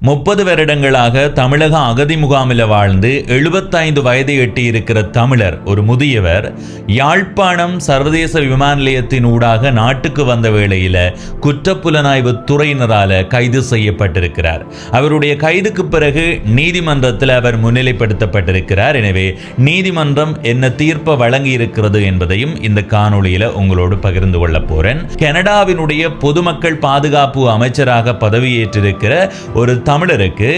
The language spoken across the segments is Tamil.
30 வருடங்களாக தமிழக அகதி முகாமில் வாழ்ந்து 75 வயதை எட்டியிருக்கிற தமிழர் ஒரு முதியவர் யாழ்ப்பாணம் சர்வதேச விமான நிலையத்தின் ஊடாக நாட்டுக்கு வந்த வேளையில குற்றப்புலனாய்வு துறையினரால் கைது செய்யப்பட்டிருக்கிறார். அவருடைய கைதுக்கு பிறகு நீதிமன்றத்தில் அவர் முன்னிலைப்படுத்தப்பட்டிருக்கிறார். எனவே நீதிமன்றம் என்ன தீர்ப்பை வழங்கி இருக்கிறது என்பதையும் இந்த காணொளியில உங்களோடு பகிர்ந்து கொள்ள போறேன். கனடாவினுடைய பொதுமக்கள் பாதுகாப்பு அமைச்சராக பதவியேற்றிருக்கிற ஒரு தமிழருக்கு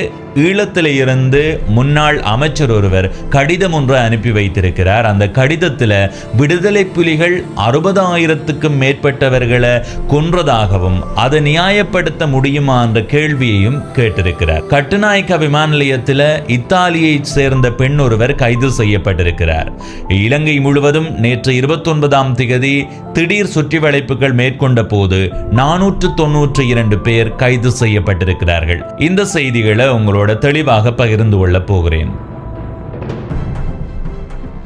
ஈழத்தில் இருந்து முன்னாள் அமைச்சர் ஒருவர் கடிதம் ஒன்று அனுப்பி வைத்திருக்கிறார். அந்த கடிதத்தில் விடுதலை புலிகள் 60,000க்கும் மேற்பட்டவர்களை கொன்றதாகவும் அதை நியாயப்படுத்த முடியுமா என்ற கேள்வியையும் கேட்டிருக்கிறார். கட்டுநாயக்க விமான நிலையத்தில் இத்தாலியை சேர்ந்த பெண் ஒருவர் கைது செய்யப்பட்டிருக்கிறார். இலங்கை முழுவதும் நேற்று 29ஆம் தேதி திடீர் சுற்றி வளைப்புகள் மேற்கொண்ட போது 492 பேர் கைது செய்யப்பட்டிருக்கிறார்கள். இந்த செய்திகளை உங்களோட தெளிவாக பகிர்ந்து கொள்ள போகிறேன்.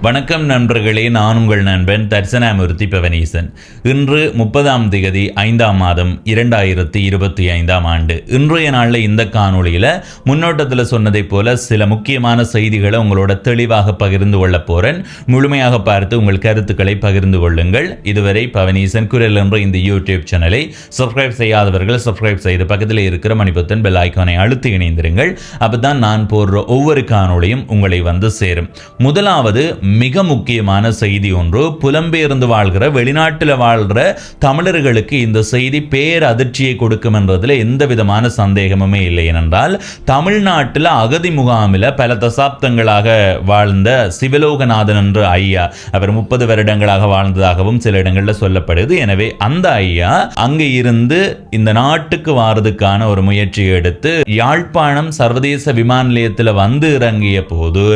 வணக்கம் நண்பர்களே, நான் உங்கள் நண்பன் தர்சனாமூர்த்தி பவனீசன். இன்று 30ஆம் தேதி 5ஆம் மாதம் 2025ஆம் ஆண்டு. இன்றைய நாளில் இந்த காணொளியில் முன்னோட்டத்தில் சொன்னதை போல சில முக்கியமான செய்திகளை உங்களோட தெளிவாக பகிர்ந்து கொள்ள போறேன். முழுமையாக பார்த்து உங்கள் கருத்துக்களை பகிர்ந்து கொள்ளுங்கள். இதுவரை பவனீசன் குரல் என்ற இந்த யூடியூப் சேனலை சப்ஸ்கிரைப் செய்யாதவர்கள் சப்ஸ்கிரைப் செய்து பக்கத்தில் இருக்கிற மணிபத்தன் பெல் ஐக்கானை அழுத்தி இணைந்திருங்கள். அப்பதான் நான் போடுற ஒவ்வொரு காணொளியும் உங்களை வந்து சேரும். முதலாவது மிக முக்கியமான செய்தி ஒன்று. புலம்பெயர்ந்து வாழ்கிற வெளிநாட்டில் வாழ்கிற தமிழர்களுக்கு இந்த செய்தி பேர் அதிர்ச்சியை கொடுக்கும் என்றதில் எந்த விதமான சந்தேகமுமே இல்லை. ஏனென்றால் தமிழ்நாட்டில் அகதி முகாமில் பல தசாப்தங்களாக வாழ்ந்த சிவலோகநாதன் என்ற ஐயா, அவர் 30 வருடங்களாக வாழ்ந்ததாகவும் சில இடங்களில் சொல்லப்படுது. எனவே அந்த ஐயா அங்கே இருந்து இந்த நாட்டுக்கு வாரதுக்கான ஒரு முயற்சியை எடுத்து யாழ்ப்பாணம் சர்வதேச விமான நிலையத்தில் வந்து இறங்கிய போது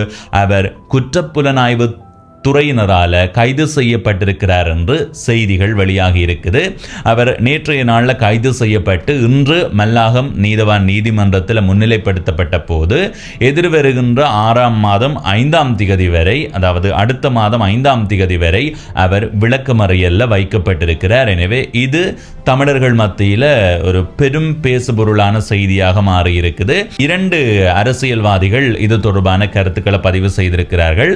அவர் குற்றப்புலனாய்வு துறையினரால் கைது செய்யப்பட்டிருக்கிறார் என்று செய்திகள் வெளியாகி இருக்குது. அவர் நேற்றைய நாளில் கைது செய்யப்பட்டு இன்று மல்லாகம் நீதவான் நீதிமன்றத்தில் முன்னிலைப்படுத்தப்பட்ட போது எதிர்வருகின்ற 6ஆம் மாதம் 5ஆம் திகதி வரை, அதாவது அடுத்த மாதம் 5ஆம் திகதி வரை அவர் விளக்கமறியலில் வைக்கப்பட்டிருக்கிறார். எனவே இது தமிழர்கள் மத்தியில் ஒரு பெரும் பேசுபொருளான செய்தியாக மாறி இருக்குது. 2 அரசியல்வாதிகள் இது தொடர்பான கருத்துக்களை பதிவு செய்திருக்கிறார்கள்.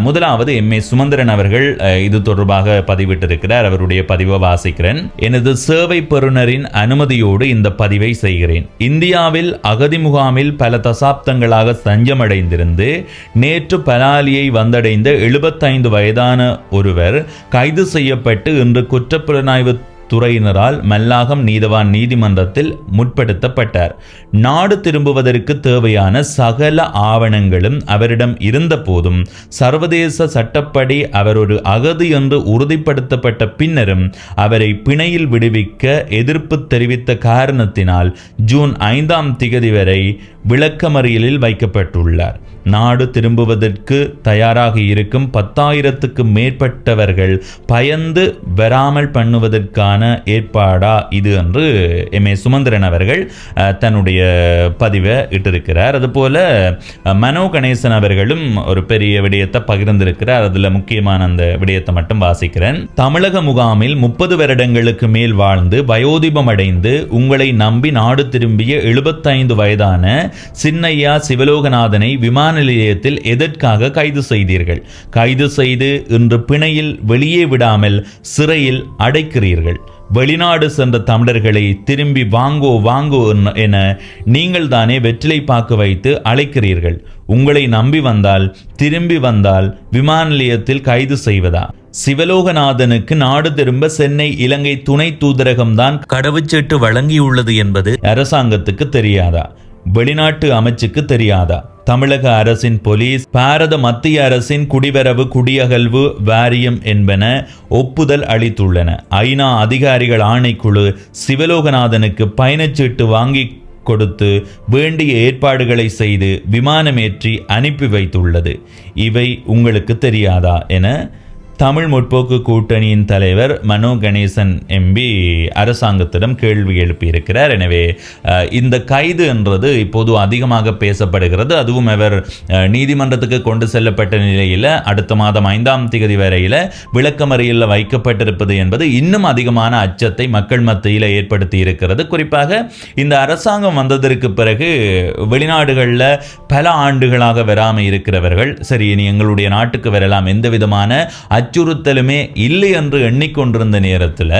முதலாவது எம்.ஏ. சுமந்திரன் அவர்கள் இது தொடர்பாக பதிவிட்டிருக்கிறார். அவருடைய பதிவை வாசிக்கிறேன். எனது சேவை பெறுநரின் அனுமதியோடு இந்த பதிவை செய்கிறேன். இந்தியாவில் அகதி முகாமில் பல தசாப்தங்களாக தஞ்சமடைந்திருந்து நேற்று பலாலியை வந்தடைந்த 75 வயதான ஒருவர் கைது செய்யப்பட்டு இன்று குற்றப்புலனாய்வு துறையினரால் மல்லாகம் நீதவான் நீதிமன்றத்தில் முற்படுத்தப்பட்டார். நாடு திரும்புவதற்கு தேவையான சகல ஆவணங்களும் அவரிடம் இருந்த போதும் சர்வதேச சட்டப்படி அவர் ஒரு அகதி என்று உறுதிப்படுத்தப்பட்ட பின்னரும் அவரை பிணையில் விடுவிக்க எதிர்ப்பு தெரிவித்த காரணத்தினால் ஜூன் 5ஆம் திகதி வரை விளக்கமறியலில் வைக்கப்பட்டுள்ளார். நாடு திரும்புவதற்கு தயாராக இருக்கும் 10,000க்கும் மேற்பட்டவர்கள் பயந்து வராமல் பண்ணுவதற்கான ஏற்பாடா இது என்று எம்.ஏ. சுமந்திரன் அவர்கள் தன்னுடைய பதிவை இட்டிருக்கிறார். அதுபோல மனோ கணேசன் அவர்களும் ஒரு பெரிய விடயத்தை பகிர்ந்திருக்கிறார். அதில் முக்கியமான அந்த விடயத்தை மட்டும் வாசிக்கிறேன். தமிழக முகாமில் 30 வருடங்களுக்கு மேல் வாழ்ந்து வயோதிபம் அடைந்து உங்களை நம்பி நாடு திரும்பிய 75 வயதான சின்னையா சிவலோகநாதனை விமான நிலையத்தில் எதற்காக கைது செய்தீர்கள்? கைது செய்து இன்று பிணையில் வெளியே விடாமல் சிறையில் அடைக்கிறீர்கள். வெளிநாடு சென்ற தமிழர்களை திரும்பி வாங்கோ வாங்கோ என நீங்கள் தானே வெற்றிலை பாக்கு வைத்து அழைக்கிறீர்கள். உங்களை நம்பி வந்தால் திரும்பி வந்தால் விமான நிலையத்தில் கைது செய்வதா? சிவலோகநாதனுக்கு நாடு திரும்ப சென்னை இலங்கை துணை தூதரகம்தான் கடவுச்சீட்டு வழங்கியுள்ளது என்பது அரசாங்கத்துக்கு தெரியாதா? வெளிநாட்டு அமைச்சுக்கு தெரியாதா? தமிழக அரசின் போலீஸ், பாரத மத்திய அரசின் குடிவரவு குடியகல்வு வாரியம் என்பன ஒப்புதல் அளித்துள்ளன. ஐநா அதிகாரிகள் ஆணைக்குழு சிவலோகநாதனுக்கு பயணச்சீட்டு வாங்கி கொடுத்து வேண்டிய ஏற்பாடுகளை செய்து விமானமேற்றி அனுப்பி வைத்துள்ளது. இவை உங்களுக்கு தெரியாதா என தமிழ் முற்போக்கு கூட்டணியின் தலைவர் மனோ கணேசன் எம்பி அரசாங்கத்திடம் கேள்வி எழுப்பியிருக்கிறார். எனவே இந்த கைது என்றது இப்போது அதிகமாக பேசப்படுகிறது. அதுவும் அவர் நீதிமன்றத்துக்கு கொண்டு செல்லப்பட்ட நிலையில் அடுத்த மாதம் 5ஆம் தேதி வரையில் விளக்கமறியலில் வைக்கப்பட்டிருப்பது என்பது இன்னும் அதிகமான அச்சத்தை மக்கள் மத்தியில் ஏற்படுத்தி இருக்கிறது. குறிப்பாக இந்த அரசாங்கம் வந்ததற்கு பிறகு வெளிநாடுகளில் பல ஆண்டுகளாக வராமல் இருக்கிறவர்கள் சரி இனி எங்களுடைய நாட்டுக்கு வரலாம், எந்த விதமான அச்சுறுத்தலுமே இல்லை என்று எண்ணிக்கொண்டிருந்த நேரத்தில்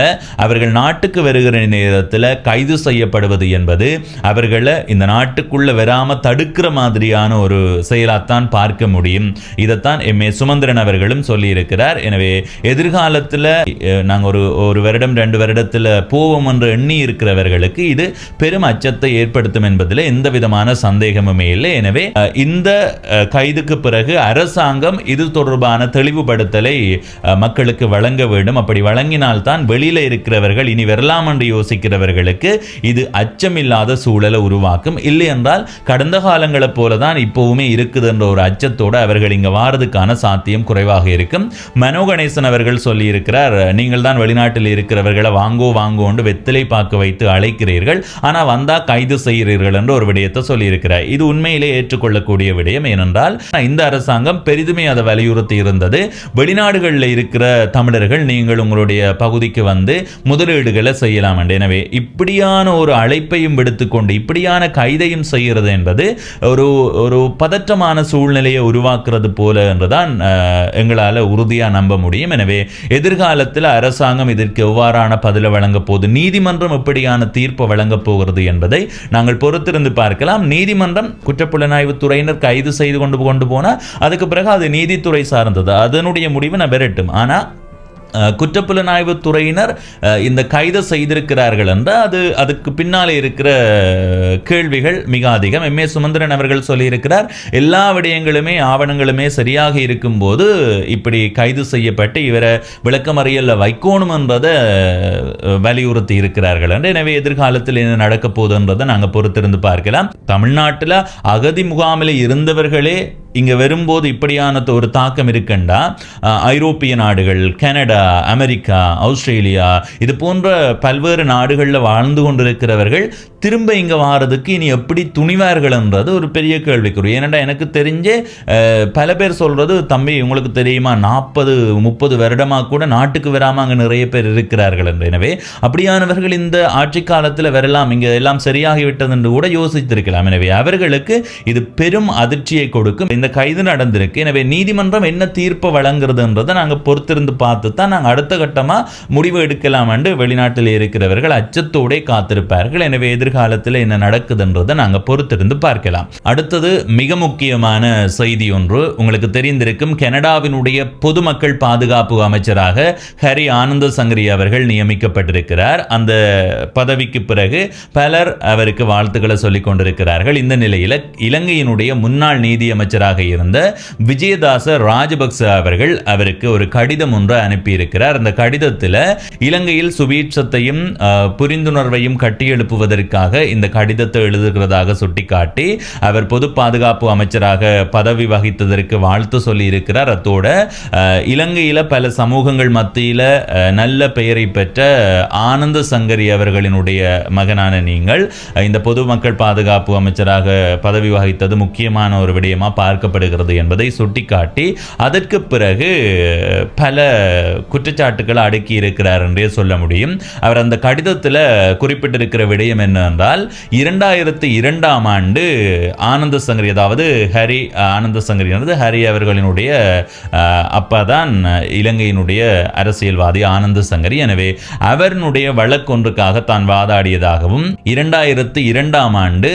அவர்கள் நாட்டுக்கு வருகிற நேரத்தில் கைது செய்யப்படுவது என்பது அவர்களை இந்த நாட்டுக்குள்ள வராமல் தடுக்கிற மாதிரியான ஒரு செயலாத்தான் பார்க்க முடியும். இதைத்தான் எம்.ஏ. சுமந்திரன் அவர்களும் சொல்லியிருக்கிறார். எனவே எதிர்காலத்தில் நாங்கள் ஒரு வருடம் 2 வருடத்தில் போவோம் என்று எண்ணி இருக்கிறவர்களுக்கு இது பெரும் அச்சத்தை ஏற்படுத்தும் என்பதில் எந்த விதமான சந்தேகமுமே இல்லை. எனவே இந்த கைதுக்கு பிறகு அரசாங்கம் இது தொடர்பான தெளிவுபடுத்தலை மக்களுக்கு வழங்க வேண்டும். அப்படி வழங்கினால்தான் வெளியில இருக்கிறவர்கள் இனி வரலாம் என்று யோசிக்கிறவர்களுக்கு இது அச்சமில்லாத சூழலை உருவாக்கும். இல்லை என்றால் கடந்த காலங்களை போலதான் இப்பவுமே இருக்குது என்ற ஒரு அச்சத்தோடு அவர்கள் இங்க வாரதுக்கான சாத்தியம் குறைவாக இருக்கும். மனோ கணேசன் அவர்கள் சொல்லியிருக்கிறார், நீங்கள் தான் வெளிநாட்டில் இருக்கிறவர்களை வாங்கோ என்று வெத்திலை பார்க்க வைத்து அழைக்கிறீர்கள், ஆனா வந்தா கைது செய்கிறீர்கள் என்று ஒரு விடயத்தை சொல்லியிருக்கிறார். இது உண்மையிலே ஏற்றுக்கொள்ளக்கூடிய விடயம். ஏனென்றால் இந்த அரசாங்கம் பெரிதுமே அதை வலியுறுத்தி இருந்தது. வெளிநாடுகளில் இருக்கிற தமிழர்கள் நீங்கள் உங்களுடைய பகுதிக்கு வந்து முதலீடுகளை செய்யலாம் என்று. எனவே இப்படியான ஒரு அழைப்பையும் விடுத்துக்கொண்டு இப்படியான கைதையும் செய்கிறது என்பது ஒரு பதற்றமான சூழ்நிலையை உருவாக்குறது போல என்றுதான் எங்களால் உறுதியாக நம்ப முடியும். எனவே எதிர்காலத்தில் அரசாங்கம் இதற்கு எவ்வாறான பதிலை வழங்க போது, நீதிமன்றம் எப்படியான தீர்ப்பு வழங்கப் போகிறது என்பதை நாங்கள் பொறுத்திருந்து பார்க்கலாம். நீதிமன்றம் குற்றப்புலனாய்வு துறையினர் கைது செய்து கொண்டு போனால் அதுக்கு பிறகு அது நீதித்துறை சார்ந்தது, அதனுடைய முடிவு நபரட்டும். ஆனால் குற்றப்புலனாய்வு துறையினர் இந்த கைது செய்திருக்கிறார்கள் என்றால் அதுக்கு பின்னாலே இருக்கிற கேள்விகள் மிக அதிகம். எம்.ஏ. சுமந்திரன் அவர்கள் சொல்லியிருக்கிறார், எல்லா விடயங்களுமே ஆவணங்களுமே சரியாக இருக்கும்போது இப்படி கைது செய்யப்பட்டு இவரை விளக்கமறியலில் வைக்கணும் என்பதை வலியுறுத்தி இருக்கிறார்கள் என்று. எனவே எதிர்காலத்தில் என்ன நடக்க போகுதுன்றதை நாங்கள் பொறுத்திருந்து பார்க்கலாம். தமிழ்நாட்டில் அகதி முகாமில் இருந்தவர்களே இங்கே வரும்போது இப்படியான ஒரு தாக்கம் இருக்குண்டா ஐரோப்பிய நாடுகள், கனடா, அமெரிக்கா, ஆஸ்திரேலியா இது போன்ற பல்வேறு நாடுகளில் வாழ்ந்து கொண்டிருக்கிறவர்கள் திரும்ப இங்கே வாரதுக்கு இனி எப்படி துணிவார்கள் என்றது ஒரு பெரிய கேள்விக்குறி. ஏனென்றா எனக்கு தெரிஞ்சே பல பேர் சொல்றது, தம்பி உங்களுக்கு தெரியுமா 40-30 வருடமாக கூட நாட்டுக்கு வராமல் அங்கே நிறைய பேர் இருக்கிறார்கள் என்று. எனவே அப்படியானவர்கள் இந்த ஆட்சி காலத்தில் வரலாம், இங்கே எல்லாம் சரியாகிவிட்டது என்று கூட யோசித்திருக்கலாம். எனவே அவர்களுக்கு இது பெரும் அதிர்ச்சியை கொடுக்கும். இந்த கைது நடந்திருக்கு. எனவே நீதிமன்றம் என்ன தீர்ப்பு வழங்குறதுன்றதை நாங்கள் பொறுத்திருந்து பார்த்து தான் நாங்கள் அடுத்த கட்டமாக முடிவு எடுக்கலாம் என்று வெளிநாட்டில் இருக்கிறவர்கள் அச்சத்தோட காத்திருப்பார்கள். எனவே எதிர்காலத்தில் என்ன நடக்குதுன்றதை நாங்கள் பொறுத்திருந்து பார்க்கலாம். அடுத்தது மிக முக்கியமான செய்தி ஒன்று உங்களுக்கு தெரிந்திருக்கும். கனடாவினுடைய பொதுமக்கள் பாதுகாப்பு அமைச்சராக ஹரி ஆனந்த சங்கரி அவர்கள் நியமிக்கப்பட்டிருக்கிறார். அந்த பதவிக்கு பிறகு பலர் அவருக்கு வாழ்த்துக்களை சொல்லிக் கொண்டிருக்கிறார்கள். இந்த நிலையில் இலங்கையினுடைய முன்னாள் நீதி அமைச்சராக இருந்த விஜயதாச ராஜபக்ச அவர்கள் அவருக்கு ஒரு கடிதம் ஒன்று அனுப்பியிருக்கிறார். அந்த கடிதத்தில் இலங்கையில் சுபீட்சத்தையும் புரிந்துணர்வையும் கட்டியெழுப்புவதற்காக இந்த கடிதத்தை எழுதுகிறதாக சுட்டிக்காட்டி அவர் பொது பாதுகாப்பு அமைச்சராக பதவி வகித்ததற்கு வாழ்த்து சொல்லி இருக்கிறார். அத்தோட இலங்கையில் பல சமூகங்கள் மத்தியில் நல்ல பெயரை பெற்ற ஆனந்த சங்கரி அவர்களினுடைய மகனான நீங்கள் இந்த பொதுமக்கள் பாதுகாப்பு அமைச்சராக பதவி வகித்தது முக்கியமான ஒரு விடயமா பார்க்கப்படுகிறது என்பதை சுட்டிக்காட்டி அதற்கு பிறகு பல குற்றச்சாட்டுகளை அடக்கி இருக்கிறார் என்றே சொல்ல முடியும். அவர் அந்த கடிதத்தில் குறிப்பிட்டிருக்கிற விடயம் என்னவென்றால் 2002ஆம் ஆண்டு ஆனந்த சங்கரி, அதாவது ஹரி ஆனந்த சங்கரி ஹரி அவர்களினுடைய அப்பா தான் இலங்கையினுடைய அரசியல்வாதி ஆனந்த சங்கரி. எனவே அவருடைய வழக்கொன்றுக்காக தான் வாதாடியதாகவும் 2002ஆம் ஆண்டு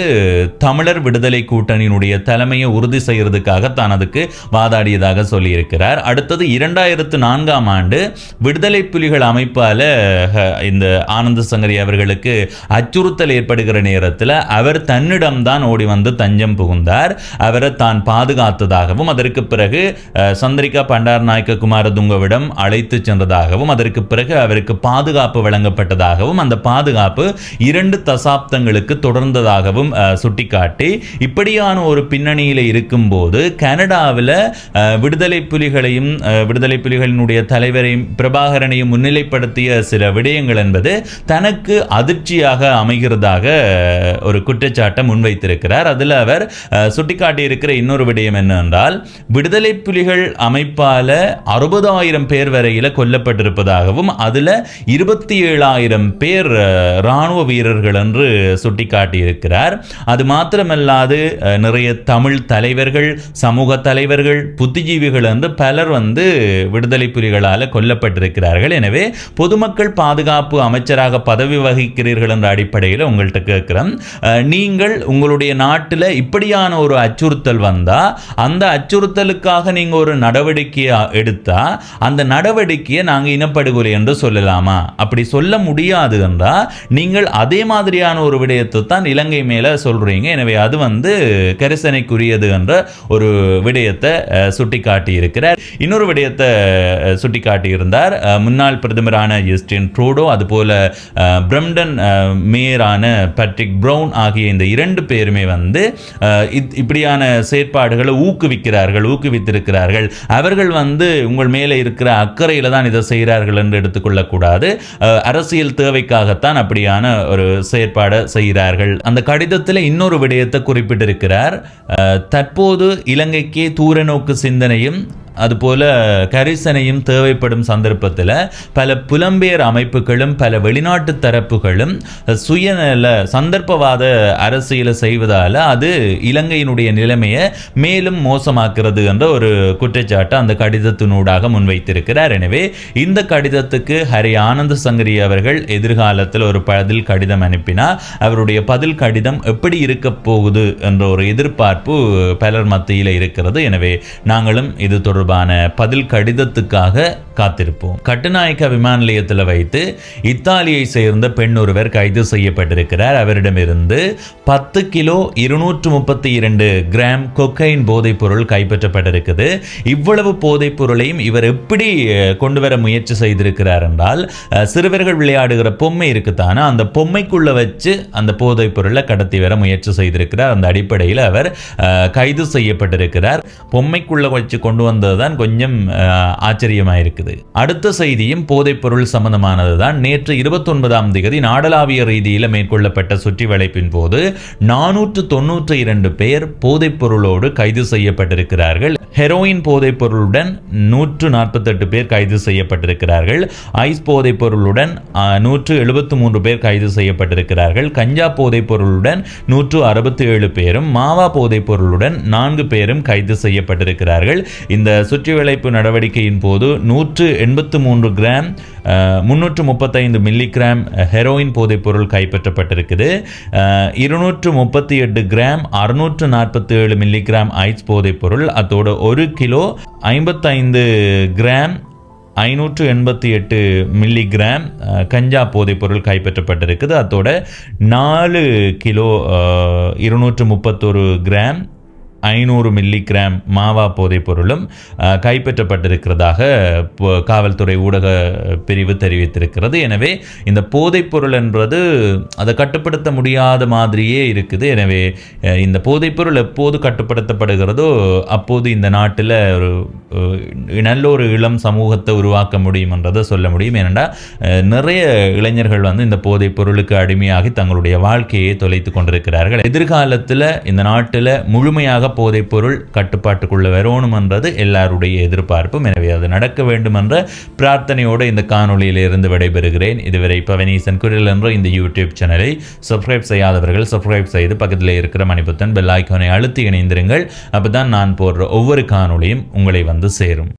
தமிழர் விடுதலை கூட்டணியினுடைய தலைமையை உறுதி செய்யறதுக்காக தான் அதுக்கு வாதாடியதாக சொல்லியிருக்கிறார். அடுத்தது 2004ஆம் ஆண்டு விடுதலை புலிகள் அமைப்பால இந்த ஆனந்த சங்கரி அவர்களுக்கு அச்சுறுத்தல் ஏற்படுகிற நேரத்தில் அவர் தன்னிடம்தான் ஓடி வந்து தஞ்சம் புகுந்தார். அவரை தான் பாதுகாத்ததாகவும் அதற்கு பிறகு சந்திரிகா பண்டாரநாயக்க குமாரதுங்கவிடம் அழைத்து சென்றதாகவும் அதற்கு பிறகு அவருக்கு பாதுகாப்பு வழங்கப்பட்டதாகவும் அந்த பாதுகாப்பு 2 தசாப்தங்களுக்கு தொடர்ந்ததாகவும் சுட்டிக்காட்டி இப்படியான ஒரு பின்னணியில் இருக்கும்போது கனடாவில் விடுதலை புலிகளினுடைய தலைவரையும் பிரபாகரனையும் முன்னிலைப்படுத்திய சில விடயங்கள் என்பது தனக்கு அதிர்ச்சியாக அமைகிறதாக ஒரு குற்றச்சாட்டை முன்வைத்திருக்கிறார். அதில் அவர் சுட்டிக்காட்டியிருக்கிற இன்னொரு விடயம் என்னவென்றால் விடுதலை புலிகள் அமைப்பால 60,000 பேர் வரையில கொல்லப்பட்டிருப்பதாகவும் அதுல 27,000 பேர் இராணுவ வீரர்கள் என்று சுட்டிக்காட்டியிருக்கிறார். அது மாத்திரமல்லாது நிறைய தமிழ் தலைவர்கள், சமூக தலைவர்கள், புத்திஜீவிகள் என்று பலர் விடுதலை புலிகளால் கொல்லப்பட்டிருக்கிறார்கள். எனவே பொதுமக்கள் பாதுகாப்பு அமைச்சராக பதவி வகிக்கிறீர்கள் என்ற அடிப்படையில் உங்கள்கிட்ட கேட்கிறோம், நீங்கள் உங்களுடைய நாட்டில் இப்படியான ஒரு அச்சுறுத்தல் வந்தா அந்த அச்சுறுத்தலுக்காக நீங்க ஒரு நடவடிக்கையை எடுத்தா அந்த நடவடிக்கையை நாங்க இனப்படுகொலை என்று சொல்லலாமா? அப்படி சொல்ல முடியாது என்றா நீங்கள் அதே மாதிரியான ஒரு விடயத்தை தான் இலங்கை மேல சொல்றீங்க. எனவே அது கரிசனைக்குரியது என்ற ஒரு விடயத்தை சுட்டிக்காட்டி இருக்கிறார். இன்னொரு விடயத்தை சுட்டிக்காட்டி இருந்தார் முன்னாள் பிரதமரான ஜஸ்டின் ட்ரூடோ, அதுபோல பிரம்டன் மேயரான பேட்ரிக் பிரவுன் ஆகிய இந்த 2 பேருமே இப்படியான செயற்பாடுகளை ஊக்குவித்திருக்கிறார்கள். அவர்கள் உங்கள் மேலே இருக்கிற அக்கறையில தான் இதை செய்கிறார்கள் என்று எடுத்துக்கொள்ளக்கூடாது. அரசியல் தேவைக்காகத்தான் அப்படியான ஒரு செயற்பாடை செய்கிறார்கள். அந்த கடிதத்தில் இன்னொரு விடயத்தை குறிப்பிட்டிருக்கிறார். தற்போது இலங்கைக்கு தூரநோக்கு சிந்தனையும் அதுபோல கரிசனையும் தேவைப்படும் சந்தர்ப்பத்தில் பல புலம்பெயர் அமைப்புகளும் பல வெளிநாட்டு தரப்புகளும் சுயநல சந்தர்ப்பவாத அரசியலை செய்வதால் அது இலங்கையினுடைய நிலைமையை மேலும் மோசமாக்குறது என்ற ஒரு குற்றச்சாட்டு அந்த கடிதத்தினூடாக முன்வைத்திருக்கிறார். எனவே இந்த கடிதத்துக்கு ஹரி ஆனந்த சங்கரி அவர்கள் எதிர்காலத்தில் ஒரு பதில் கடிதம் அனுப்பினார். அவருடைய பதில் கடிதம் எப்படி இருக்க போகுது என்ற ஒரு எதிர்பார்ப்பு பலர் மத்தியில் இருக்கிறது. எனவே நாங்களும் இது தொடர்பான பதில் கடிதத்துக்காக காத்திருப்போம். கட்டுநாயக்க விமான நிலையத்தில் வைத்து இத்தாலியை சேர்ந்த பெண் ஒருவர் கைது செய்யப்பட்டிருக்கிறார். அவரிடமிருந்து 10 கிலோ 232 கிராம் கொக்கைன் போதைப் பொருள் கைப்பற்றப்பட்டிருக்குது. இவ்வளவு போதைப் பொருளையும் இவர் எப்படி கொண்டு வர முயற்சி செய்திருக்கிறார் என்றால், சிறுவர்கள் விளையாடுகிற பொம்மை இருக்குத்தானே, அந்த பொம்மைக்குள்ள வச்சு அந்த போதைப் பொருளை கடத்தி வர முயற்சி செய்திருக்கிறார். அந்த அடிப்படையில் அவர் கைது செய்யப்பட்டிருக்கிறார். பொம்மைக்குள்ள வச்சு கொண்டு வந்ததுதான் கொஞ்சம் ஆச்சரியமாயிருக்கு. அடுத்த செய்தியும் போதைப் பொருள் சம்பந்தமானது தான். நேற்று 29ஆம் தேதி நாடளாவிய ரீதியில் மேற்கொள்ளப்பட்ட சுற்றி வளைப்பின் போது 492 பேர் போதைப் பொருளோடு கைது செய்யப்பட்டிருக்கிறார்கள். ஹெரோயின் போதைப் பொருளுடன் 148 பேர் கைது செய்யப்பட்டிருக்கிறார்கள். ஐஸ் போதைப் பொருளுடன் 173 பேர் கைது செய்யப்பட்டிருக்கிறார்கள். கஞ்சா போதைப் பொருளுடன் 167 பேரும், மாவா போதைப் பொருளுடன் 4 பேரும் கைது செய்யப்பட்டிருக்கிறார்கள். இந்த சுற்றி வளைப்பு நடவடிக்கையின் போது 183 கிராம் 335 மில்லிகிராம் ஹெரோயின் போதைப் பொருள் கைப்பற்றப்பட்டிருக்குது. 238 கிராம் 647 மில்லிகிராம் ஐஸ் போதைப் பொருள், அதோட 1 கிலோ 55 கிராம் 588 மில்லிகிராம் கஞ்சா போதைப் பொருள் கைப்பற்றப்பட்டிருக்குது. அதோட 4 கிலோ 231 கிராம் 500 மில்லிகிராம் மாவா போதைப் பொருளும் கைப்பற்றப்பட்டிருக்கிறதாக காவல்துறை ஊடக பிரிவு தெரிவித்திருக்கிறது. எனவே இந்த போதைப் பொருள் என்பது அதை கட்டுப்படுத்த முடியாத மாதிரியே இருக்குது. எனவே இந்த போதைப் பொருள் எப்போது கட்டுப்படுத்தப்படுகிறதோ அப்போது இந்த நாட்டில் ஒரு நல்ல ஒரு இளம் சமூகத்தை உருவாக்க முடியும் என்றதை சொல்ல முடியும். ஏனென்றால் நிறைய இளைஞர்கள் இந்த போதைப் பொருளுக்கு அடிமையாகி தங்களுடைய வாழ்க்கையை தொலைத்து கொண்டிருக்கிறார்கள். எதிர்காலத்தில் இந்த நாட்டில் முழுமையாக போதைப் பொருள் கட்டுப்பாட்டுக்குள்ள வரணும் என்றது எல்லாருடைய எதிர்பார்ப்பும். எனவே அது நடக்க வேண்டும் என்ற பிரார்த்தனையோடு இந்த காணொளியிலிருந்து விடைபெறுகிறேன். இதுவரை பவனீசன் குரல் என்ற இந்த யூடியூப் சேனலை சப்ஸ்கிரைப் செய்யாதவர்கள் சப்ஸ்கிரைப் செய்து பக்கத்தில் இருக்கிற மணிபுத்தன் பெல் ஐக்கானை அழுத்தி இணைந்திருங்கள். அப்பதான் நான் போடுற ஒவ்வொரு காணொளியும் உங்களை சேரும்.